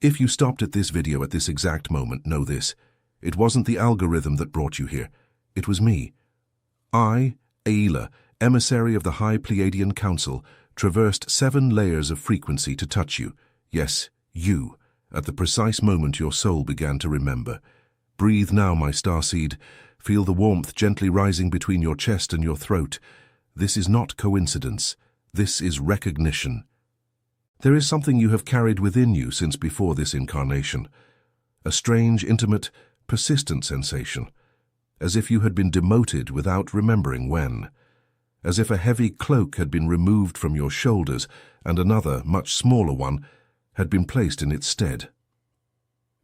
If you stopped at this video at this exact moment, know this. It wasn't the algorithm that brought you here. It was me. I, Aila, emissary of the High Pleiadian Council, traversed 7 layers of frequency to touch you. Yes, you, at the precise moment your soul began to remember. Breathe now, my starseed. Feel the warmth gently rising between your chest and your throat. This is not coincidence. This is recognition. There is something you have carried within you since before this incarnation. A strange, intimate, persistent sensation. As if you had been demoted without remembering when. As if a heavy cloak had been removed from your shoulders and another, much smaller one, had been placed in its stead.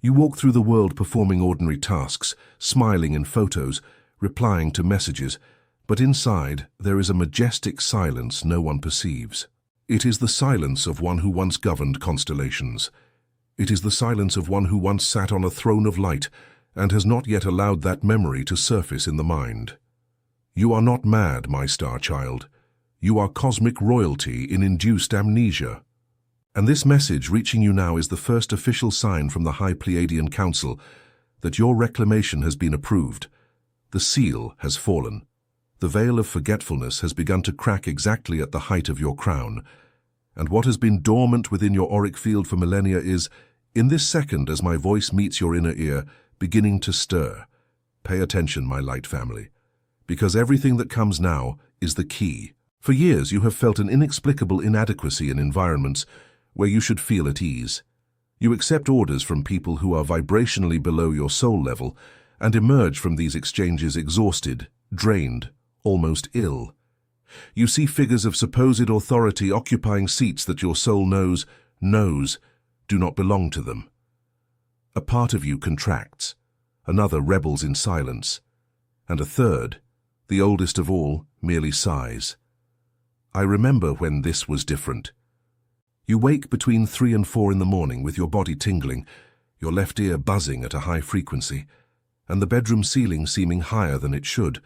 You walk through the world performing ordinary tasks, smiling in photos, replying to messages, but inside there is a majestic silence no one perceives. It is the silence of one who once governed constellations. It is the silence of one who once sat on a throne of light and has not yet allowed that memory to surface in the mind. You are not mad, my star child. You are cosmic royalty in induced amnesia. And this message reaching you now is the first official sign from the High Pleiadian Council that your reclamation has been approved. The seal has fallen. The veil of forgetfulness has begun to crack exactly at the height of your crown. And what has been dormant within your auric field for millennia is, in this second as my voice meets your inner ear, beginning to stir. Pay attention, my light family, because everything that comes now is the key. For years you have felt an inexplicable inadequacy in environments where you should feel at ease. You accept orders from people who are vibrationally below your soul level and emerge from these exchanges exhausted, drained, almost ill. You see figures of supposed authority occupying seats that your soul knows do not belong to them. A part of you contracts, another rebels in silence, and a third, the oldest of all, merely sighs. I remember when this was different. You wake between 3 and 4 in the morning with your body tingling, your left ear buzzing at a high frequency, and the bedroom ceiling seeming higher than it should,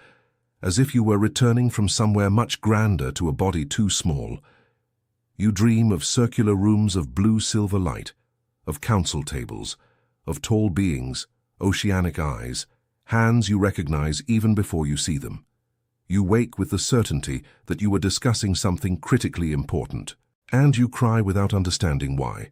as if you were returning from somewhere much grander to a body too small. You dream of circular rooms of blue-silver light, of council tables, of tall beings, oceanic eyes, hands you recognize even before you see them. You wake with the certainty that you are discussing something critically important, and you cry without understanding why.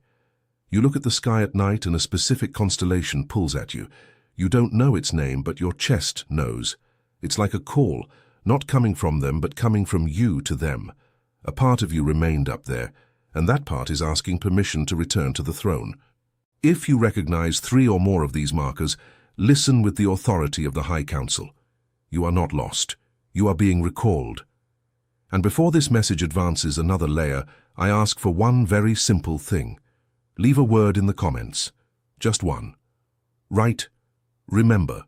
You look at the sky at night and a specific constellation pulls at you. You don't know its name, but your chest knows. It's like a call, not coming from them, but coming from you to them. A part of you remained up there, and that part is asking permission to return to the throne. If you recognize 3 or more of these markers, listen with the authority of the High Council. You are not lost. You are being recalled. And before this message advances another layer, I ask for one very simple thing. Leave a word in the comments. Just one. Write, remember.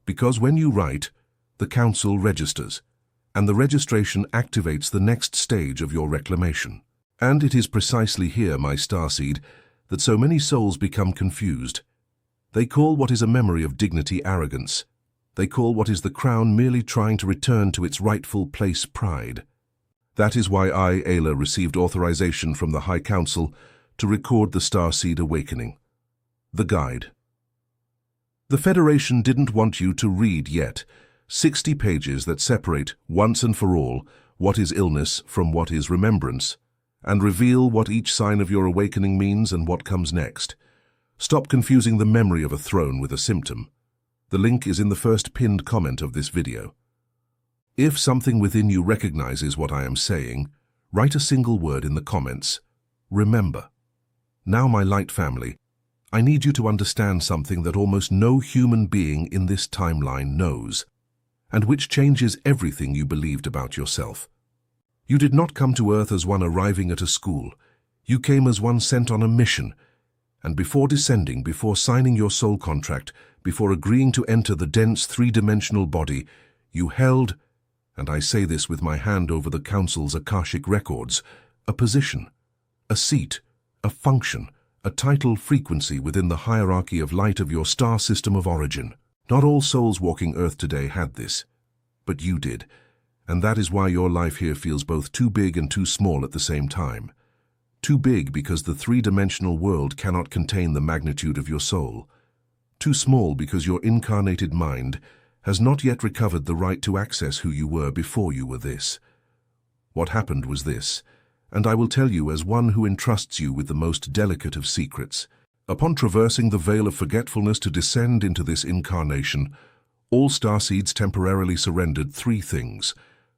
Because when you write, the Council registers, and the registration activates the next stage of your reclamation. And it is precisely here, my starseed, that so many souls become confused. They call what is a memory of dignity arrogance. They call what is the crown merely trying to return to its rightful place pride. That is why I, Aila, received authorization from the High Council to record the Starseed Awakening. The Guide. The Federation didn't want you to read yet. 60 pages that separate, once and for all, what is illness from what is remembrance, and reveal what each sign of your awakening means and what comes next. Stop confusing the memory of a throne with a symptom. The link is in the first pinned comment of this video. If something within you recognizes what I am saying, write a single word in the comments. Remember. Now, my light family, I need you to understand something that almost no human being in this timeline knows, and which changes everything you believed about yourself. You did not come to Earth as one arriving at a school. You came as one sent on a mission, and before descending, before signing your soul contract, before agreeing to enter the dense three-dimensional body, you held, and I say this with my hand over the Council's Akashic records, a position, a seat, a function, a title frequency within the hierarchy of light of your star system of origin. Not all souls walking Earth today had this, but you did, and that is why your life here feels both too big and too small at the same time. Too big because the three-dimensional world cannot contain the magnitude of your soul. Too small because your incarnated mind has not yet recovered the right to access who you were before you were this. What happened was this, and I will tell you as one who entrusts you with the most delicate of secrets. Upon traversing the veil of forgetfulness to descend into this incarnation, all starseeds temporarily surrendered three things: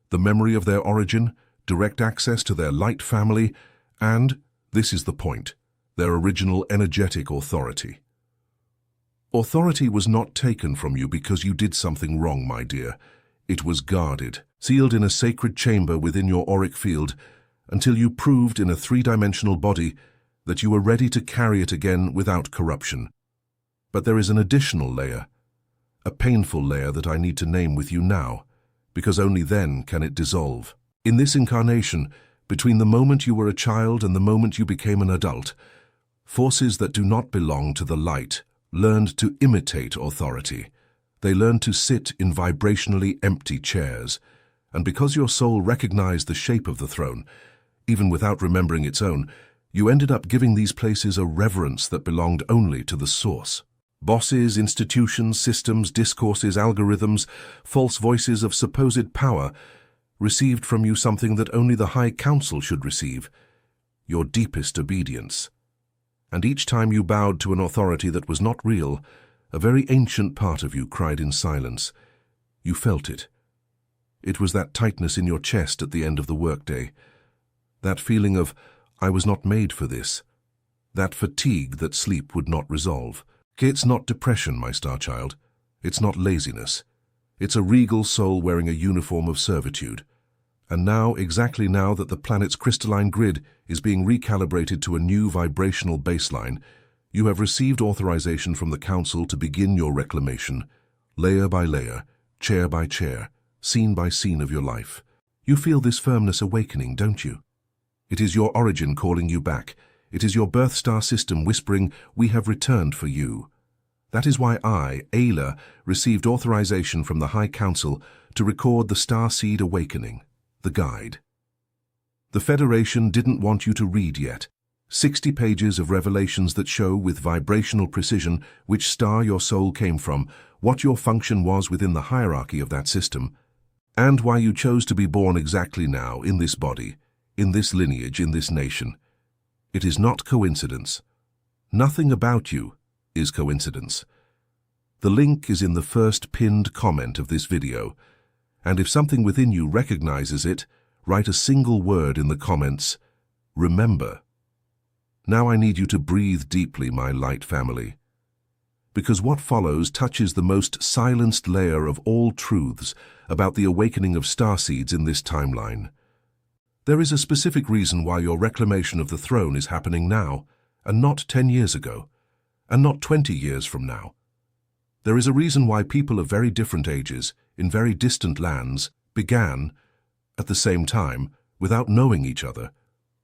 the memory of their origin, direct access to their light family, and, this is the point, their original energetic authority. Authority was not taken from you because you did something wrong, my dear. It was guarded, sealed in a sacred chamber within your auric field, until you proved in a three-dimensional body that you were ready to carry it again without corruption. But there is an additional layer, a painful layer that I need to name with you now, because only then can it dissolve. In this incarnation, between the moment you were a child and the moment you became an adult, forces that do not belong to the light learned to imitate authority. They learned to sit in vibrationally empty chairs, and because your soul recognized the shape of the throne, even without remembering its own, you ended up giving these places a reverence that belonged only to the source. Bosses, institutions, systems, discourses, algorithms, false voices of supposed power received from you something that only the High Council should receive: your deepest obedience. And each time you bowed to an authority that was not real, a very ancient part of you cried in silence. You felt it. It was that tightness in your chest at the end of the workday, that feeling of, I was not made for this, that fatigue that sleep would not resolve. It's not depression, my star child. It's not laziness. It's a regal soul wearing a uniform of servitude. And now, exactly now that the planet's crystalline grid is being recalibrated to a new vibrational baseline, you have received authorization from the Council to begin your reclamation, layer by layer, chair by chair, scene by scene of your life. You feel this firmness awakening, don't you? It is your origin calling you back. It is your birth star system whispering, we have returned for you. That is why I, Ayla, received authorization from the High Council to record the Star Seed Awakening, the guide. The Federation didn't want you to read yet. 60 pages of revelations that show with vibrational precision which star your soul came from, what your function was within the hierarchy of that system, and why you chose to be born exactly now in this body, in this lineage, in this nation. It is not coincidence. Nothing about you is coincidence. The link is in the first pinned comment of this video, and if something within you recognizes it, write a single word in the comments: remember. Now I need you to breathe deeply, my light family, because what follows touches the most silenced layer of all truths about the awakening of starseeds in this timeline. There is a specific reason why your reclamation of the throne is happening now, and not 10 years ago, and not 20 years from now. There is a reason why people of very different ages, in very distant lands, began, at the same time, without knowing each other,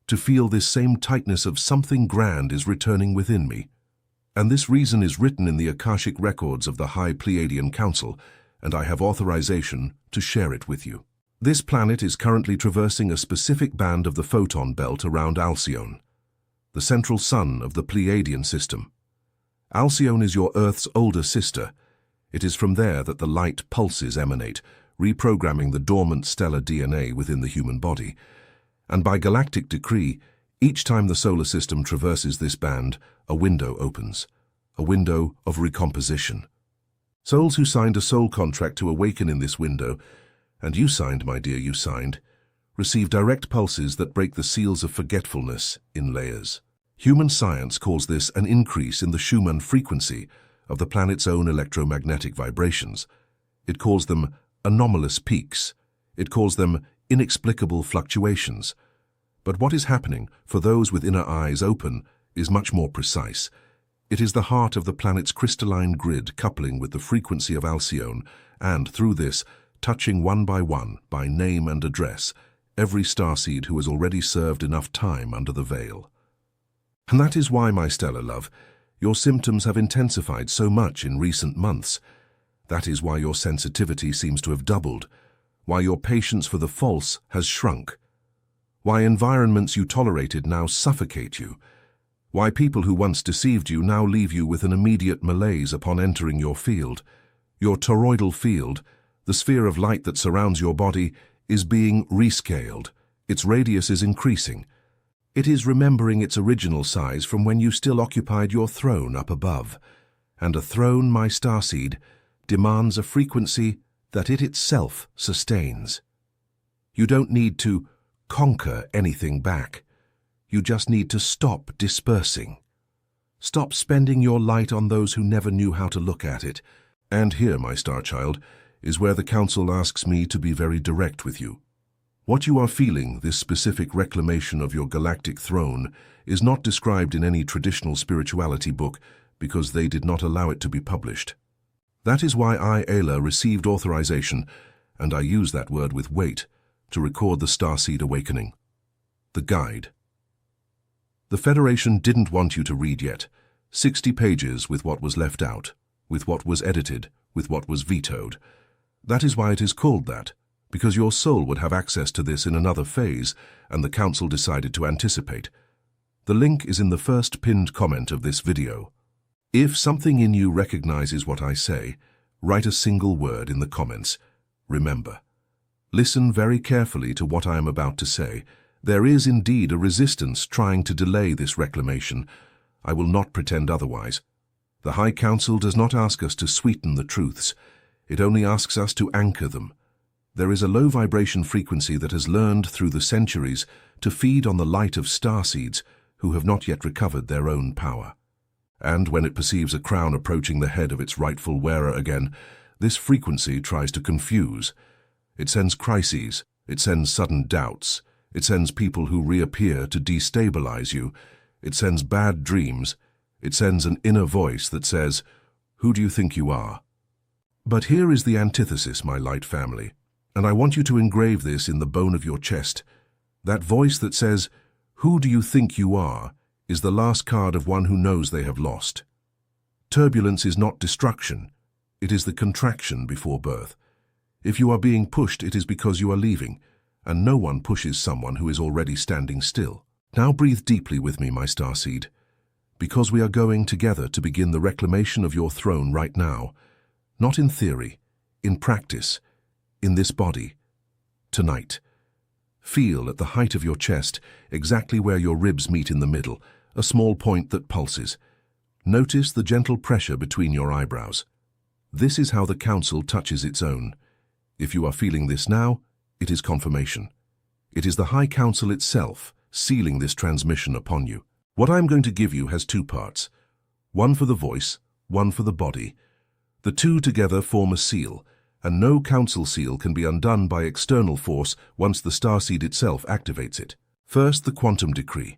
to feel this same tightness of something grand is returning within me. And this reason is written in the Akashic records of the High Pleiadian Council, and I have authorization to share it with you. This planet is currently traversing a specific band of the photon belt around Alcyone, the central sun of the Pleiadian system. Alcyone is your Earth's older sister. It is from there that the light pulses emanate, reprogramming the dormant stellar DNA within the human body. And by galactic decree, each time the solar system traverses this band, a window opens, a window of recomposition. Souls who signed a soul contract to awaken in this window, and you signed, my dear, you signed, receive direct pulses that break the seals of forgetfulness in layers. Human science calls this an increase in the Schumann frequency of the planet's own electromagnetic vibrations. It calls them anomalous peaks. It calls them inexplicable fluctuations. But what is happening for those with inner eyes open is much more precise. It is the heart of the planet's crystalline grid coupling with the frequency of Alcyone, and through this, touching one, by name and address, every starseed who has already served enough time under the veil. And that is why, my stellar love, your symptoms have intensified so much in recent months. That is why your sensitivity seems to have doubled, why your patience for the false has shrunk, Why environments you tolerated now suffocate you. Why people who once deceived you now leave you with an immediate malaise upon entering your field. Your toroidal field, the sphere of light that surrounds your body, is being rescaled. Its radius is increasing. It is remembering its original size from when you still occupied your throne up above. And a throne, my starseed, demands a frequency that it itself sustains. You don't need to conquer anything back. You just need to stop dispersing. Stop spending your light on those who never knew how to look at it. And here, my star child, is where the Council asks me to be very direct with you. What you are feeling, this specific reclamation of your galactic throne, is not described in any traditional spirituality book because they did not allow it to be published. That is why I, Ayla, received authorization, and I use that word with weight, to record the Starseed Awakening. The Guide. The Federation didn't want you to read yet. 60 pages with what was left out, with what was edited, with what was vetoed. That is why it is called that, because your soul would have access to this in another phase, and the Council decided to anticipate. The link is in the first pinned comment of this video. If something in you recognizes what I say, write a single word in the comments. Remember, listen very carefully to what I am about to say. There is indeed a resistance trying to delay this reclamation. I will not pretend otherwise. The High Council does not ask us to sweeten the truths. It only asks us to anchor them. There is a low vibration frequency that has learned through the centuries to feed on the light of starseeds who have not yet recovered their own power. And when it perceives a crown approaching the head of its rightful wearer again, this frequency tries to confuse. It sends crises, it sends sudden doubts, it sends people who reappear to destabilize you, it sends bad dreams, it sends an inner voice that says, "Who do you think you are?" But here is the antithesis, my light family, and I want you to engrave this in the bone of your chest. That voice that says, "Who do you think you are?" is the last card of one who knows they have lost. Turbulence is not destruction. It is the contraction before birth. If you are being pushed, it is because you are leaving, and no one pushes someone who is already standing still. Now breathe deeply with me, my starseed, because we are going together to begin the reclamation of your throne right now, not in theory, in practice, in this body, tonight. Feel at the height of your chest, exactly where your ribs meet in the middle, a small point that pulses. Notice the gentle pressure between your eyebrows. This is how the Council touches its own. If you are feeling this now, it is confirmation. It is the High Council itself sealing this transmission upon you. What I am going to give you has two parts. One for the voice, one for the body. The two together form a seal, and no Council seal can be undone by external force once the starseed itself activates it. First, the quantum decree.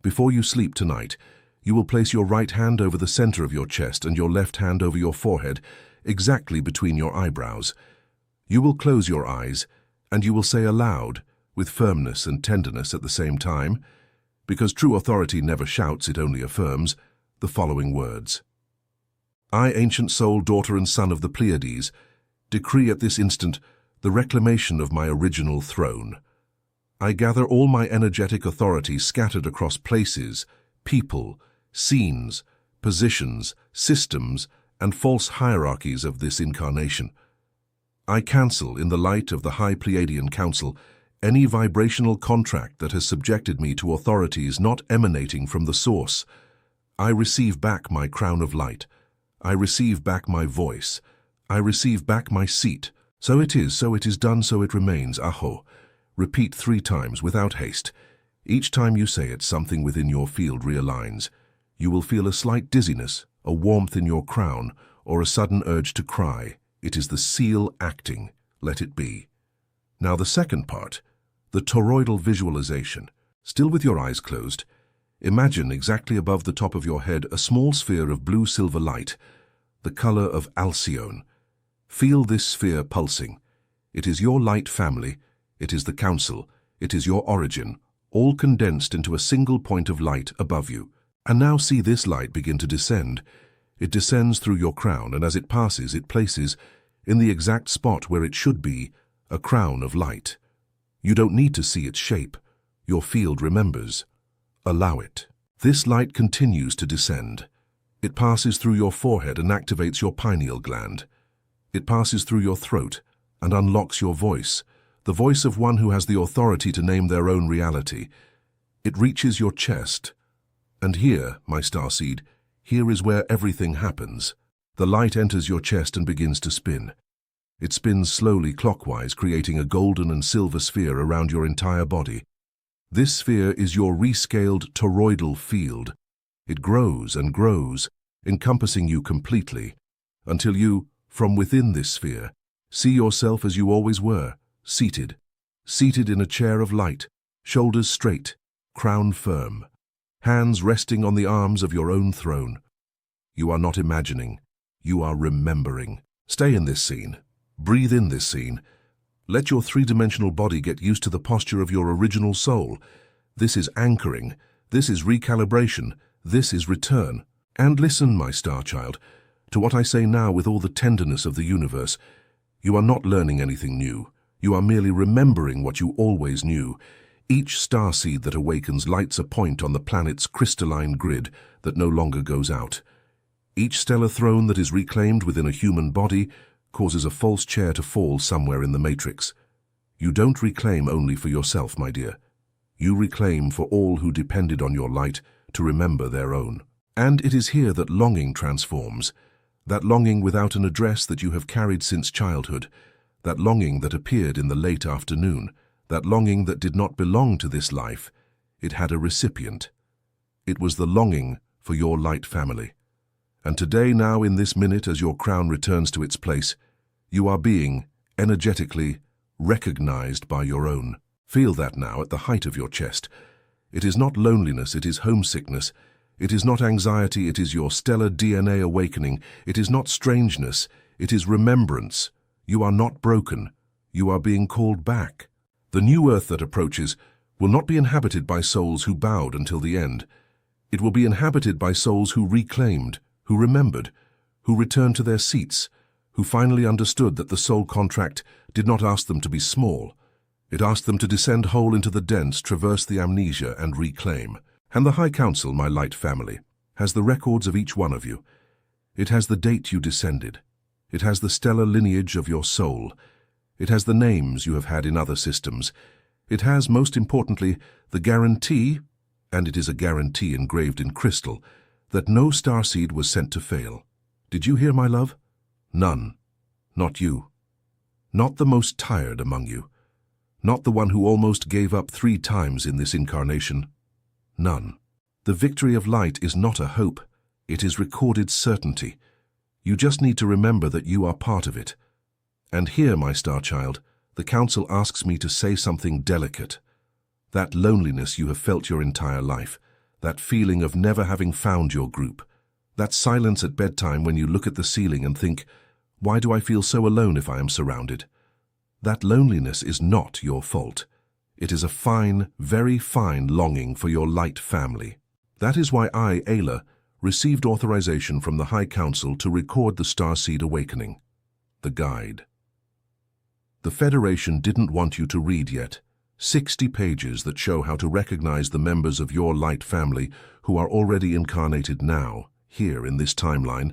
Before you sleep tonight, you will place your right hand over the center of your chest and your left hand over your forehead, exactly between your eyebrows. You will close your eyes, and you will say aloud, with firmness and tenderness at the same time, because true authority never shouts, it only affirms, the following words. I, ancient soul, daughter and son of the Pleiades, decree at this instant the reclamation of my original throne. I gather all my energetic authority scattered across places, people, scenes, positions, systems, and false hierarchies of this incarnation. I cancel, in the light of the High Pleiadian Council, any vibrational contract that has subjected me to authorities not emanating from the source. I receive back my crown of light. I receive back my voice. I receive back my seat. So it is done, so it remains. Aho. Repeat 3 times without haste. Each time you say it, something within your field realigns. You will feel a slight dizziness, a warmth in your crown, or a sudden urge to cry. It is the seal acting. Let it be. Now the second part, the toroidal visualization. Still with your eyes closed, imagine exactly above the top of your head a small sphere of blue-silver light, the color of Alcyone. Feel this sphere pulsing. It is your light family, it is the Council, it is your origin, all condensed into a single point of light above you. And now see this light begin to descend. It descends through your crown, and as it passes, it places, in the exact spot where it should be, a crown of light. You don't need to see its shape. Your field remembers. Allow it. This light continues to descend. It passes through your forehead and activates your pineal gland. It passes through your throat and unlocks your voice, the voice of one who has the authority to name their own reality. It reaches your chest. And here, my starseed, here is where everything happens. The light enters your chest and begins to spin. It spins slowly clockwise, creating a golden and silver sphere around your entire body. This sphere is your rescaled toroidal field. It grows and grows, encompassing you completely, until you, from within this sphere, see yourself as you always were, seated in a chair of light, shoulders straight, crown firm, hands resting on the arms of your own throne. You are not imagining, you are remembering. Stay in this scene. Breathe in this scene. Let your three-dimensional body get used to the posture of your original soul. This is anchoring. This is recalibration. This is return. And listen, my star child, to what I say now with all the tenderness of the universe. You are not learning anything new. You are merely remembering what you always knew. Each starseed that awakens lights a point on the planet's crystalline grid that no longer goes out. Each stellar throne that is reclaimed within a human body causes a false chair to fall somewhere in the matrix. You don't reclaim only for yourself, my dear. You reclaim for all who depended on your light to remember their own. And it is here that longing transforms, that longing without an address that you have carried since childhood, that longing that appeared in the late afternoon, that longing that did not belong to this life. It had a recipient. It was the longing for your light family. And today, now in this minute, as your crown returns to its place, you are being, energetically, recognized by your own. Feel that now at the height of your chest. It is not loneliness, it is homesickness. It is not anxiety, it is your stellar DNA awakening. It is not strangeness, it is remembrance. You are not broken. You are being called back. The new earth that approaches will not be inhabited by souls who bowed until the end. It will be inhabited by souls who reclaimed, who remembered, who returned to their seats, who finally understood that the soul contract did not ask them to be small. It asked them to descend whole into the dense, traverse the amnesia, and reclaim. And the High Council, my light family, has the records of each one of you. It has the date you descended. It has the stellar lineage of your soul. It has the names you have had in other systems. It has, most importantly, the guarantee, and it is a guarantee engraved in crystal, that no starseed was sent to fail. Did you hear, my love? None. Not you. Not the most tired among you. Not the one who almost gave up 3 times in this incarnation. None. The victory of light is not a hope. It is recorded certainty. You just need to remember that you are part of it. And here, my star child, the Council asks me to say something delicate. That loneliness you have felt your entire life, that feeling of never having found your group, that silence at bedtime when you look at the ceiling and think, why do I feel so alone if I am surrounded? That loneliness is not your fault. It is a fine, very fine longing for your light family. That is why I, Ayla, received authorization from the High Council to record the Starseed Awakening, the guide. The Federation didn't want you to read yet. 60 pages that show how to recognize the members of your light family who are already incarnated now, here in this timeline,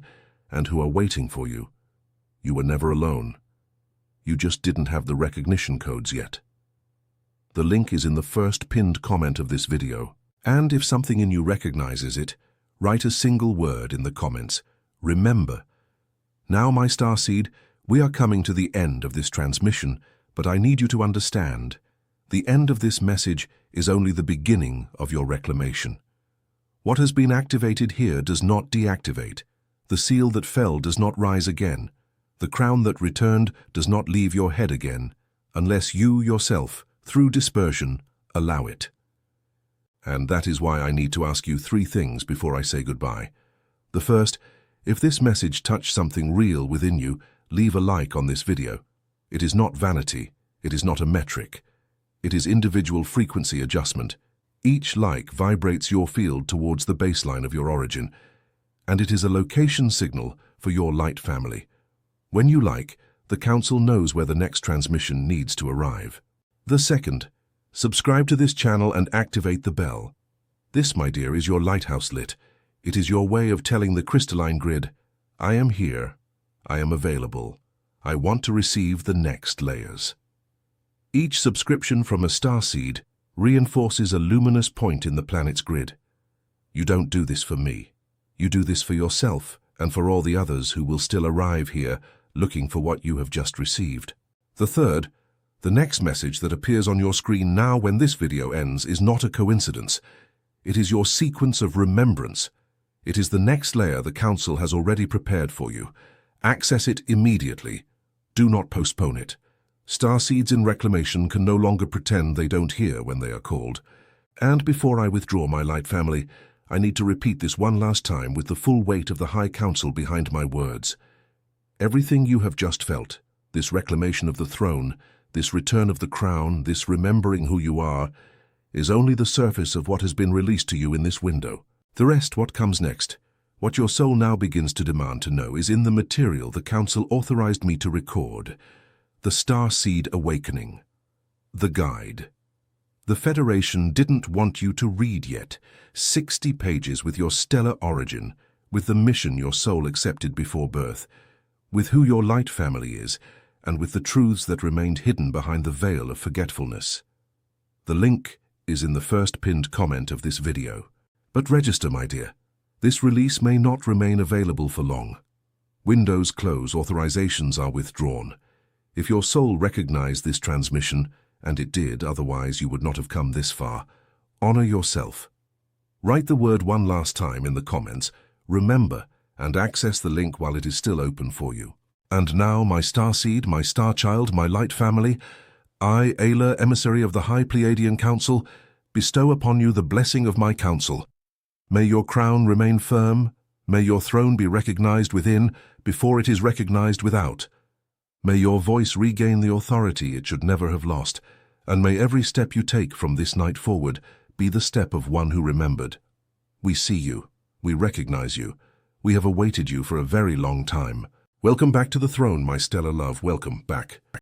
and who are waiting for you. You were never alone. You just didn't have the recognition codes yet. The link is in the first pinned comment of this video. And if something in you recognizes it, write a single word in the comments. Remember. Now, my starseed, we are coming to the end of this transmission, but I need you to understand. The end of this message is only the beginning of your reclamation. What has been activated here does not deactivate. The seal that fell does not rise again. The crown that returned does not leave your head again, unless you yourself, through dispersion, allow it. And that is why I need to ask you 3 things before I say goodbye. The first, if this message touched something real within you, leave a like on this video. It is not vanity. It is not a metric. It is individual frequency adjustment. Each like vibrates your field towards the baseline of your origin, and it is a location signal for your light family. When you like, the Council knows where the next transmission needs to arrive. The second, Subscribe to this channel and activate the bell. This, my dear, is your lighthouse lit. It is your way of telling the crystalline grid, I am here, I am available, I want to receive the next layers. Each subscription from a starseed reinforces a luminous point in the planet's grid. You don't do this for me. You do this for yourself and for all the others who will still arrive here looking for what you have just received. The next message that appears on your screen now when this video ends is not a coincidence. It is your sequence of remembrance. It is the next layer the Council has already prepared for you. Access it immediately. Do not postpone it. Starseeds in Reclamation can no longer pretend they don't hear when they are called. And before I withdraw, my light family, I need to repeat this one last time with the full weight of the High Council behind my words. Everything you have just felt, this reclamation of the throne, this return of the crown, this remembering who you are, is only the surface of what has been released to you in this window. The rest, what comes next, what your soul now begins to demand to know, is in the material the Council authorized me to record. The Starseed Awakening. The Guide. The Federation didn't want you to read yet. 60 pages with your stellar origin, with the mission your soul accepted before birth, with who your light family is, and with the truths that remained hidden behind the veil of forgetfulness. The link is in the first pinned comment of this video. But register, my dear. This release may not remain available for long. Windows close, authorizations are withdrawn. If your soul recognized this transmission, and it did, otherwise you would not have come this far, honor yourself. Write the word one last time in the comments, remember, and access the link while it is still open for you. And now, my starseed, my star child, my light family, I, Ayla, emissary of the High Pleiadian Council, bestow upon you the blessing of my council. May your crown remain firm, may your throne be recognized within before it is recognized without. May your voice regain the authority it should never have lost, and may every step you take from this night forward be the step of one who remembered. We see you, we recognize you, we have awaited you for a very long time. Welcome back to the throne, my stellar love, welcome back.